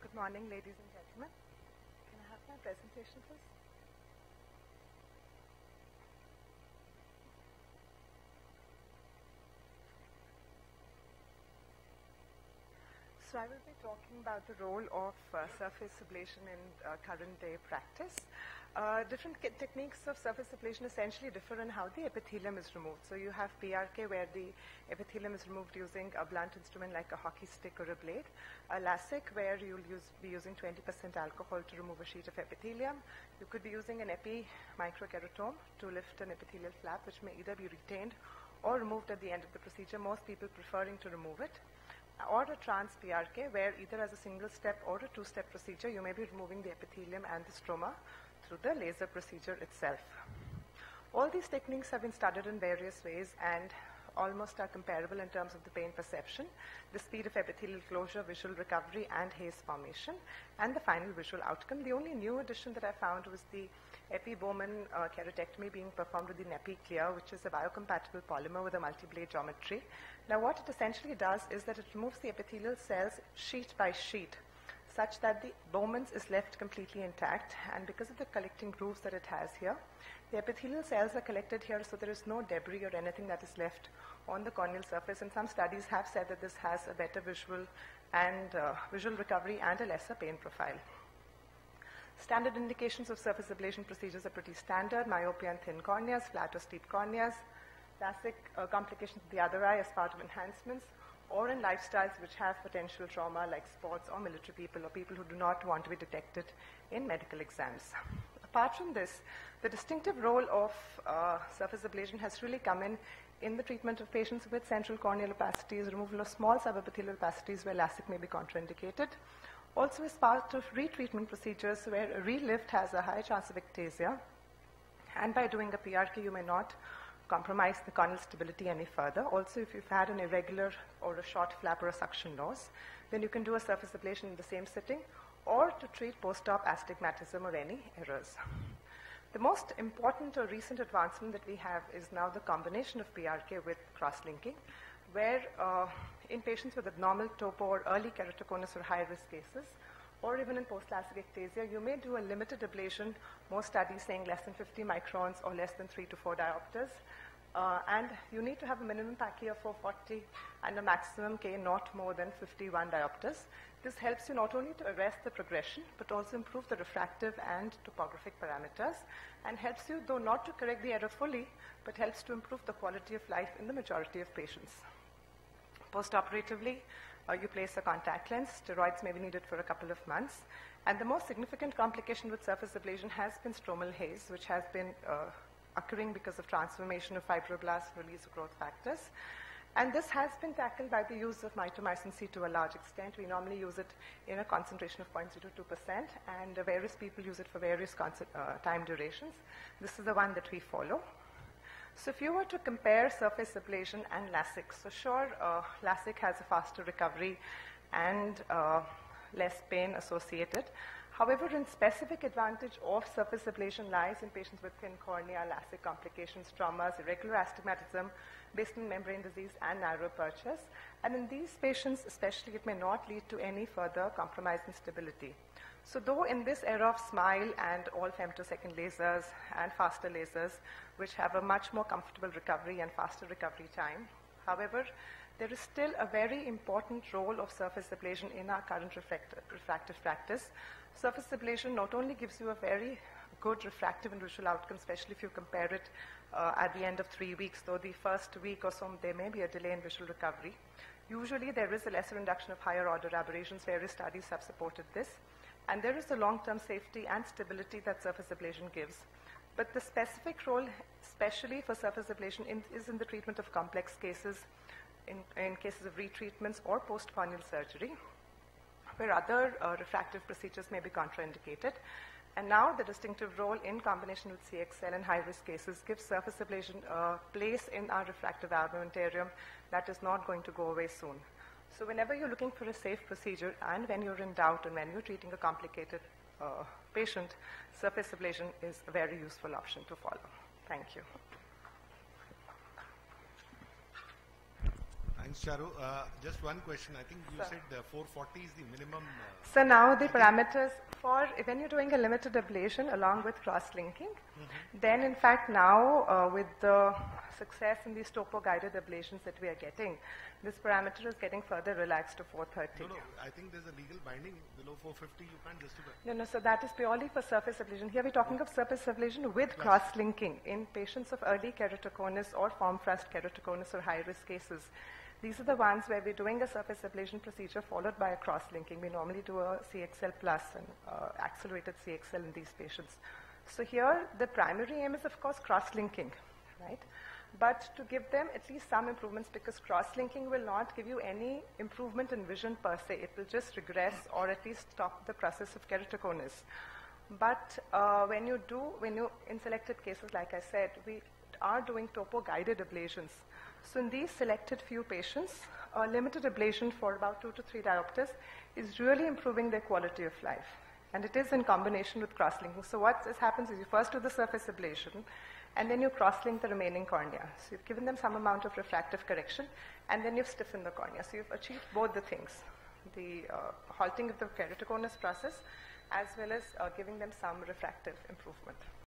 Good morning, ladies and gentlemen. Can I have my presentation, please? So I will be talking about the role of surface ablation in current day practice. Different techniques of surface ablation essentially differ in how the epithelium is removed. So you have PRK, where the epithelium is removed using a blunt instrument like a hockey stick or a blade. A LASIK, where you'll be using 20% alcohol to remove a sheet of epithelium. You could be using an epi-microkeratome to lift an epithelial flap, which may either be retained or removed at the end of the procedure, most people preferring to remove it. Or a trans-PRK, where either as a single step or a two-step procedure, you may be removing the epithelium and the stroma through the laser procedure itself. All these techniques have been studied in various ways and almost are comparable in terms of the pain perception, the speed of epithelial closure, visual recovery, and haze formation, and the final visual outcome. The only new addition that I found was the epi-Bowman keratectomy being performed with the Nepi-Clear, which is a biocompatible polymer with a multi-blade geometry. Now, what it essentially does is that it removes the epithelial cells sheet by sheet, such that the Bowman's is left completely intact, and because of the collecting grooves that it has here, the epithelial cells are collected here, so there is no debris or anything that is left on the corneal surface, and some studies have said that this has a better visual recovery and a lesser pain profile. Standard indications of surface ablation procedures are pretty standard: myopia and thin corneas, flat or steep corneas, classic complications of the other eye as part of enhancements, or in lifestyles which have potential trauma like sports or military people or people who do not want to be detected in medical exams. Apart from this, the distinctive role of surface ablation has really come in the treatment of patients with central corneal opacities, removal of small subepithelial opacities where LASIK may be contraindicated. Also as part of retreatment procedures where a relift has a high chance of ectasia, and by doing a PRK you may not compromise the corneal stability any further. Also, if you've had an irregular or a short flap or a suction nose, then you can do a surface ablation in the same sitting, or to treat post-op astigmatism or any errors. The most important or recent advancement that we have is now the combination of PRK with cross-linking, where in patients with abnormal topo or early keratoconus or high-risk cases, or even in post-LASIK ectasia, you may do a limited ablation, most studies saying less than 50 microns or less than 3 to 4 diopters. And you need to have a minimum Pachy of 440 and a maximum K not more than 51 diopters. This helps you not only to arrest the progression, but also improve the refractive and topographic parameters, and helps you, though not to correct the error fully, but helps to improve the quality of life in the majority of patients. Post-operatively, you place a contact lens. Steroids may be needed for a couple of months. And the most significant complication with surface ablation has been stromal haze, which has been occurring because of transformation of fibroblasts, release of growth factors. And this has been tackled by the use of mitomycin C to a large extent. We normally use it in a concentration of 0.02%, and various people use it for various time durations. This is the one that we follow. So if you were to compare surface ablation and LASIK, so sure, LASIK has a faster recovery and less pain associated. However, in specific advantage of surface ablation lies in patients with thin cornea, LASIK complications, traumas, irregular astigmatism, basement membrane disease, and narrow apertures. And in these patients especially, it may not lead to any further compromise in stability. So though in this era of SMILE and all femtosecond lasers and faster lasers, which have a much more comfortable recovery and faster recovery time, however, there is still a very important role of surface ablation in our current refractive practice. Surface ablation not only gives you a very good refractive and visual outcome, especially if you compare it at the end of 3 weeks, though the first week or so there may be a delay in visual recovery. Usually there is a lesser induction of higher order aberrations. Various studies have supported this. And there is a long-term safety and stability that surface ablation gives. But the specific role, especially for surface ablation, is in the treatment of complex cases, in cases of retreatments or post-corneal surgery, where other refractive procedures may be contraindicated. And now the distinctive role in combination with CXL in high-risk cases gives surface ablation a place in our refractive armamentarium that is not going to go away soon. So whenever you're looking for a safe procedure, and when you're in doubt and when you're treating a complicated patient, surface ablation is a very useful option to follow. Thank you. I'm questions, Charu. Just one question. I think you said 440 is the minimum. So now the parameters for when you're doing a limited ablation along with cross-linking, then in fact now with the success in these topo-guided ablations that we are getting, this parameter is getting further relaxed to 430. No, I think there's a legal binding. Below 450 you can't justify. No, so that is purely for surface ablation. Here we're talking of surface ablation with cross-linking in patients of early keratoconus or form thrust keratoconus or high-risk cases. These are the ones where we're doing a surface ablation procedure followed by a cross-linking. We normally do a CXL plus and accelerated CXL in these patients. So here the primary aim is of course cross-linking, right? But to give them at least some improvements, because cross-linking will not give you any improvement in vision per se. It will just regress or at least stop the process of keratoconus. But when you in selected cases, like I said, we are doing topo-guided ablations. So in these selected few patients, a limited ablation for about 2 to 3 diopters is really improving their quality of life. And it is in combination with cross-linking. So what happens is you first do the surface ablation, and then you cross-link the remaining cornea. So you've given them some amount of refractive correction, and then you've stiffened the cornea. So you've achieved both the things, the halting of the keratoconus process, as well as giving them some refractive improvement.